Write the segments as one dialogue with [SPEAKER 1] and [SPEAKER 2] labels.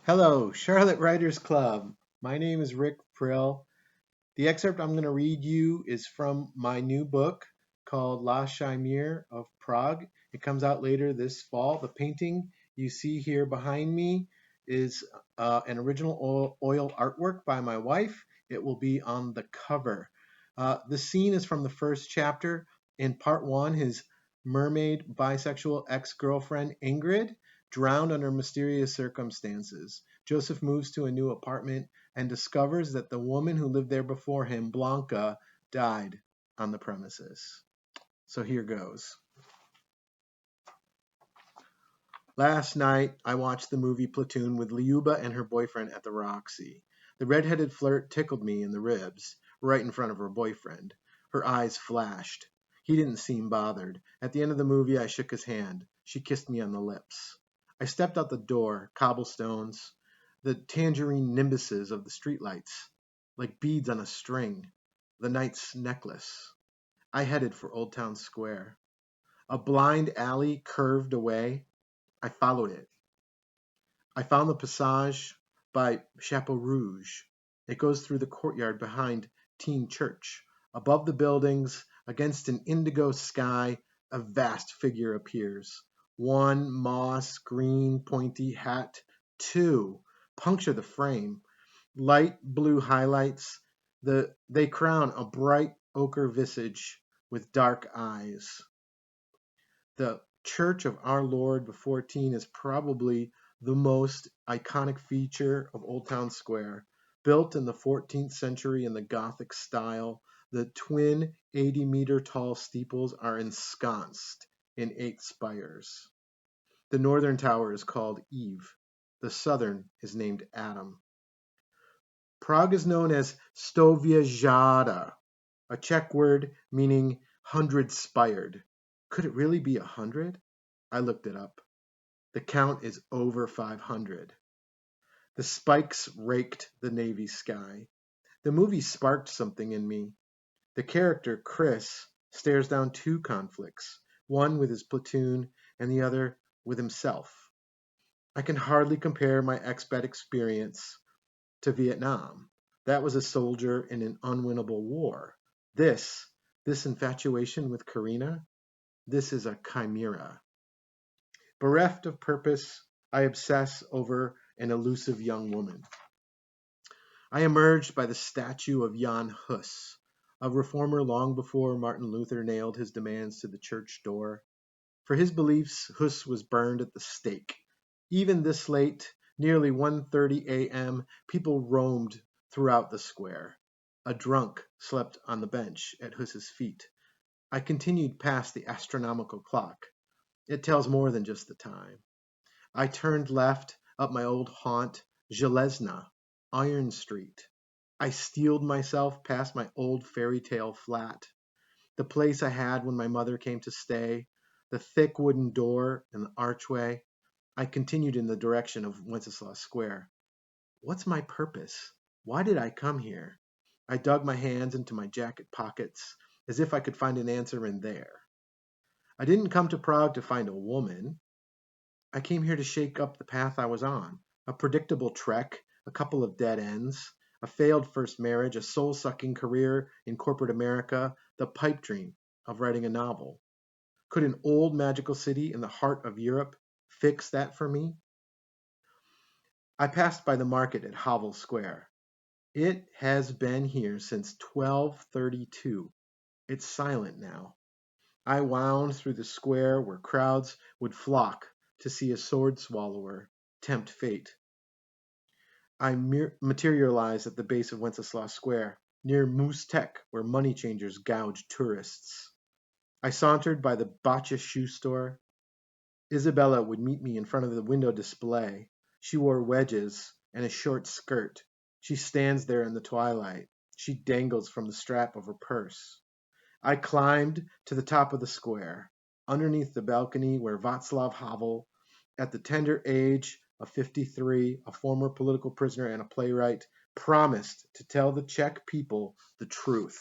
[SPEAKER 1] Hello, Charlotte Writers Club. My name is Rick Prill. The excerpt I'm going to read you is from my new book called La Chimere of Prague. It comes out later this fall. The painting you see here behind me is an original oil artwork by my wife. It will be on the cover. The scene is from the first chapter. In part one, his mermaid bisexual ex-girlfriend Ingrid drowned under mysterious circumstances. Joseph moves to a new apartment and discovers that the woman who lived there before him, Blanca, died on the premises. So here goes. Last night, I watched the movie Platoon with Liuba and her boyfriend at the Roxy. The redheaded flirt tickled me in the ribs, right in front of her boyfriend. Her eyes flashed. He didn't seem bothered. At the end of the movie, I shook his hand. She kissed me on the lips. I stepped out the door, cobblestones, the tangerine nimbuses of the streetlights, like beads on a string, the night's necklace. I headed for Old Town Square. A blind alley curved away. I followed it. I found the passage by Chapeau Rouge. It goes through the courtyard behind Teen Church. Above the buildings, against an indigo sky, a vast figure appears. One moss green pointy hat. Two puncture the frame. Light blue highlights. They crown a bright ochre visage with dark eyes. The Church of Our Lord before Teen is probably the most iconic feature of Old Town Square. Built in the 14th century in the Gothic style, the twin 80-meter tall steeples are ensconced in 8 spires. The northern tower is called Eve. The southern is named Adam. Prague is known as Stověžáda, a Czech word meaning 100-spired. Could it really be 100? I looked it up. The count is over 500. The spikes raked the navy sky. The movie sparked something in me. The character, Chris, stares down 2 conflicts, one with his platoon and the other with himself. I can hardly compare my expat experience to Vietnam. That was a soldier in an unwinnable war. This infatuation with Karina, this is a chimera. Bereft of purpose, I obsess over an elusive young woman. I emerged by the statue of Jan Hus, a reformer long before Martin Luther nailed his demands to the church door. For his beliefs, Hus was burned at the stake. Even this late, nearly 1:30 a.m., people roamed throughout the square. A drunk slept on the bench at Hus's feet. I continued past the astronomical clock. It tells more than just the time. I turned left up my old haunt, Železna, Iron Street. I steeled myself past my old fairy tale flat, the place I had when my mother came to stay, the thick wooden door and the archway. I continued in the direction of Wenceslas Square. What's my purpose? Why did I come here? I dug my hands into my jacket pockets as if I could find an answer in there. I didn't come to Prague to find a woman. I came here to shake up the path I was on. A predictable trek, a couple of dead ends, a failed first marriage, a soul-sucking career in corporate America, the pipe dream of writing a novel. Could an old magical city in the heart of Europe fix that for me? I passed by the market at Havel Square. It has been here since 1232. It's silent now. I wound through the square where crowds would flock to see a sword swallower tempt fate. I materialized at the base of Wenceslas Square, near Moose Tech, where money changers gouge tourists. I sauntered by the Botcha shoe store. Isabella would meet me in front of the window display. She wore wedges and a short skirt. She stands there in the twilight. She dangles from the strap of her purse. I climbed to the top of the square, underneath the balcony where Václav Havel, at the tender age of 53, a former political prisoner and a playwright, promised to tell the Czech people the truth.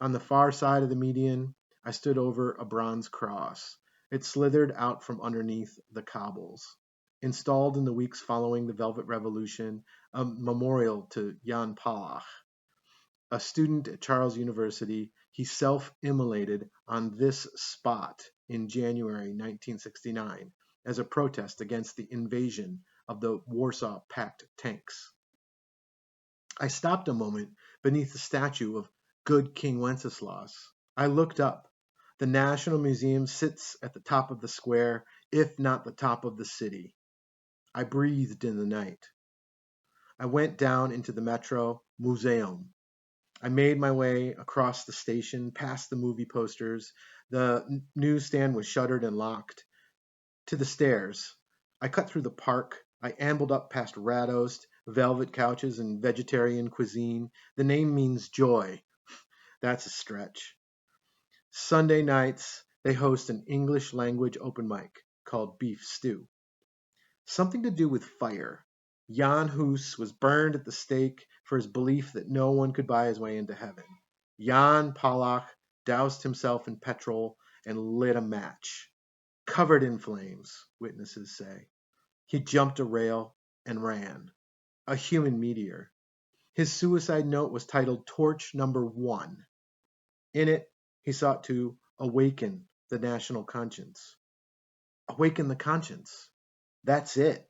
[SPEAKER 1] On the far side of the median, I stood over a bronze cross. It slithered out from underneath the cobbles. installed in the weeks following the Velvet Revolution, a memorial to Jan Palach. A student at Charles University, he self-immolated on this spot in January 1969 as a protest against the invasion of the Warsaw Pact tanks. I stopped a moment beneath the statue of good King Wenceslas. I looked up. The National Museum sits at the top of the square, if not the top of the city. I breathed in the night. I went down into the metro museum. I made my way across the station, past the movie posters. The newsstand was shuttered and locked. To the stairs. I cut through the park. I ambled up past Radost, velvet couches, and vegetarian cuisine. The name means joy. That's a stretch. Sunday nights, they host an English language open mic called Beef Stew. Something to do with fire. Jan Hus was burned at the stake for his belief that no one could buy his way into heaven. Jan Palach doused himself in petrol and lit a match. Covered in flames, witnesses say. He jumped a rail and ran. A human meteor. His suicide note was titled Torch Number 1. In it, he sought to awaken the national conscience. Awaken the conscience. That's it.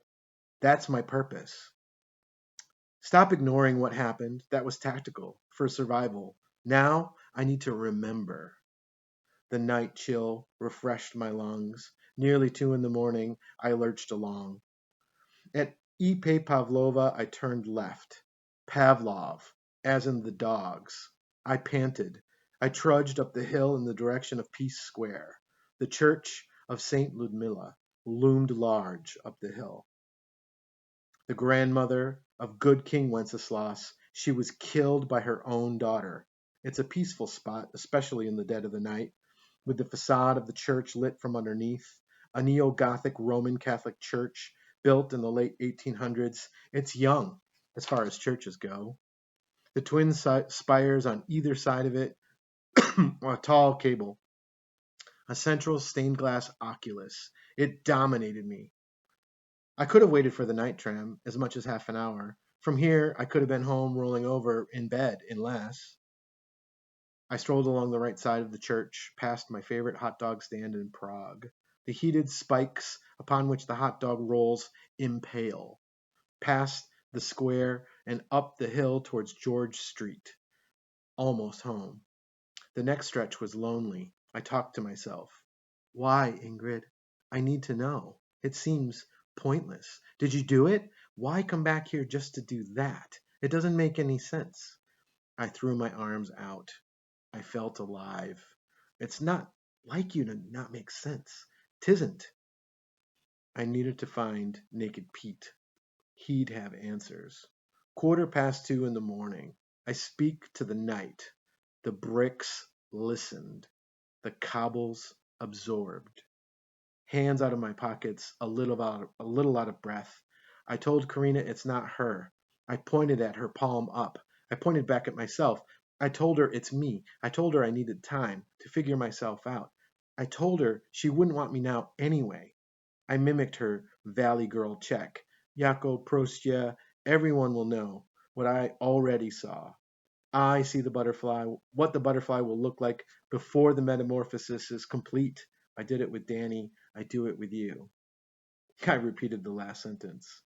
[SPEAKER 1] That's my purpose. Stop ignoring what happened. That was tactical, for survival. Now I need to remember. The night chill refreshed my lungs. Nearly 2 a.m, I lurched along. At Ipe Pavlova, I turned left. Pavlov, as in the dogs. I panted. I trudged up the hill in the direction of Peace Square. The church of St. Ludmilla loomed large up the hill. The grandmother of good King Wenceslas, she was killed by her own daughter. It's a peaceful spot, especially in the dead of the night, with the facade of the church lit from underneath. A neo-Gothic Roman Catholic church built in the late 1800s. It's young as far as churches go. The twin spires on either side of it, a tall cable, a central stained glass oculus. It dominated me. I could have waited for the night tram as much as half an hour. From here, I could have been home rolling over in bed in less. I strolled along the right side of the church, past my favorite hot dog stand in Prague. The heated spikes upon which the hot dog rolls impale. Past the square and up the hill towards George Street. Almost home. The next stretch was lonely. I talked to myself. Why, Ingrid? I need to know. It seems pointless. Did you do it? Why come back here just to do that? It doesn't make any sense. I threw my arms out. I felt alive. It's not like you to not make sense. 'Tisn't. I needed to find Naked Pete. He'd have answers. 2:15 a.m. I speak to the night. The bricks listened. The cobbles absorbed. Hands out of my pockets, a little out of breath. I told Karina it's not her. I pointed at her palm up. I pointed back at myself. I told her it's me. I told her I needed time to figure myself out. I told her she wouldn't want me now anyway. I mimicked her Valley Girl check. Yako, Prostya, everyone will know what I already saw. I see the butterfly, what the butterfly will look like before the metamorphosis is complete. I did it with Danny. I do it with you. I repeated the last sentence.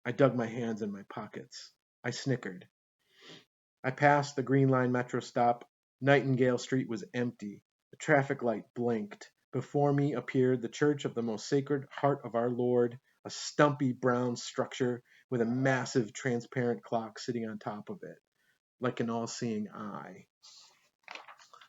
[SPEAKER 1] I dug my hands in my pockets. I snickered. I passed the Green Line metro stop. Nightingale Street was empty. The traffic light blinked. Before me appeared the Church of the Most Sacred Heart of Our Lord, a stumpy brown structure with a massive transparent clock sitting on top of it, like an all-seeing eye.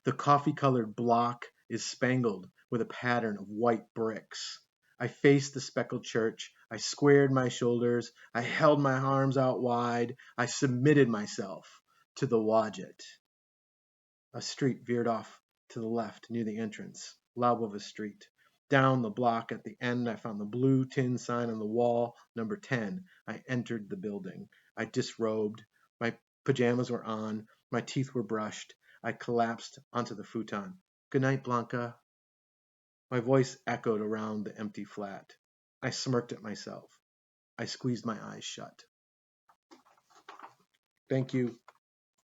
[SPEAKER 1] The coffee-colored block is spangled with a pattern of white bricks. I faced the speckled church. I squared my shoulders. I held my arms out wide. I submitted myself to the Wadjet. A street veered off to the left near the entrance, Laubova Street. Down the block at the end, I found the blue tin sign on the wall, number 10. I entered the building. I disrobed. My pajamas were on. My teeth were brushed. I collapsed onto the futon. Good night, Blanca. My voice echoed around the empty flat. I smirked at myself. I squeezed my eyes shut. Thank you.